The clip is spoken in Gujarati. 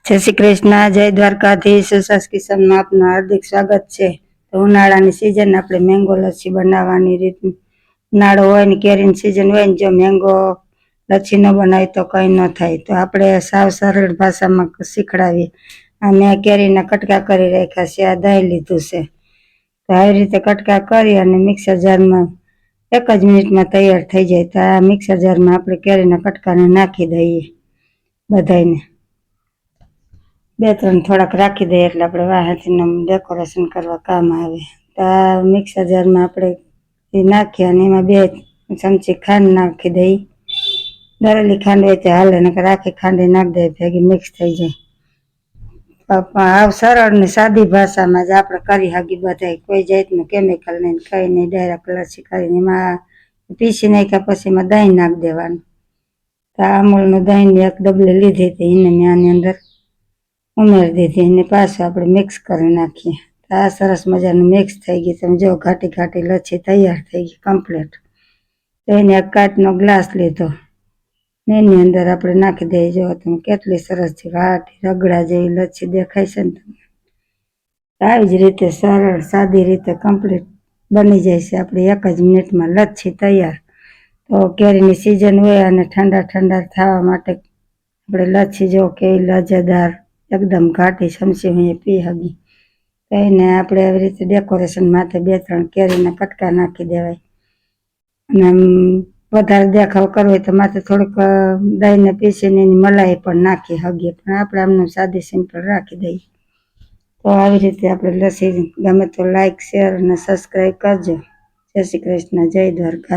જય શ્રી કૃષ્ણ, જય દ્વારકાધીશ. સુસાસ કિચનમાં આપનું હાર્દિક સ્વાગત છે. તો ઉનાળાની સિઝન આપણે મેંગો લસ્સી બનાવવાની રીત, ઉનાળો હોય ને કેરીની સિઝન હોય ને, જો મેંગો લસ્સી ન બનાવી તો કંઈ ન થાય. તો આપણે સાવ સરળ ભાષામાં શીખડાવીએ. આ મેં કેરીના કટકા કરી રાખ્યા છે, આ દહીં લીધું છે. તો આવી રીતે કટકા કરી અને મિક્સર જારમાં 1 જ મિનિટમાં તૈયાર થઈ જાય. તો આ મિક્સર જારમાં આપણે કેરીના કટકાને નાખી દઈએ બધાને. 2-3 થોડાક રાખી દઈએ એટલે આપણે વાહાથીને ડેકોરેશન કરવા કામ આવે. તો આ મિક્સર જારમાં આપણે એ નાખીએ અને એમાં 2 ચમચી ખાંડ નાખી દઈએ. દળેલી ખાંડ હોય તે હાલે, નકર આખી ખાંડ નાખી દઈએ, ભેગી મિક્સ થઈ જાય. આવ સરળ ને સાદી ભાષામાં જ આપણે કરી શકીએ બધાય. કોઈ જાતનું કેમિકલ નહીં, કંઈ નહીં, ડાયરેક્ટ લસ્સી કરીને એમાં પીસી નાખ્યા પછી એમાં દહીં નાખી દેવાનું. તો આ અમૂલનું દહીંની 1 ડબલી લીધી હતી, એને મેં આની અંદર ઉમેરી દીધી અને પાછું આપણે મિક્સ કરી નાખીએ. તો આ સરસ મજાનું મિક્સ થઈ ગયું. તમે જો ઘાટી ઘાટી લચ્છી તૈયાર થઈ ગઈ કમ્પ્લીટ. તો એને 1 કાચનો ગ્લાસ લીધો ને એની અંદર આપણે નાખી દઈએ. જો તમે કેટલી સરસ છે, ઘાટી રગડા જેવી લચ્છી દેખાય છે ને તમને. આવી જ રીતે સરળ સાદી રીતે કમ્પ્લીટ બની જાય છે આપણે 1 જ મિનિટમાં લચ્છી તૈયાર. તો કેરીની સિઝન હોય અને ઠંડા ઠંડા થવા માટે આપણે લચ્છી જો કેવી લજેદાર એકદમ ઘાટી સમસી હું પી હગી. તો એને આપણે આવી રીતે ડેકોરેશન માટે 2-3 કેરીના કટકા નાખી દેવાય. અને વધારે દેખાવ કરવો હોય તો માથે થોડુંક દહીંને પીસીને એની મલાઈ પણ નાખી હગીએ, પણ આપણે આમને સાદી સિમ્પલ રાખી દઈએ. તો આવી રીતે આપણે લસ્સી ગમે તો લાઈક, શેર અને સબસ્ક્રાઈબ કરજો. જય શ્રી કૃષ્ણ, જય દ્વારકા.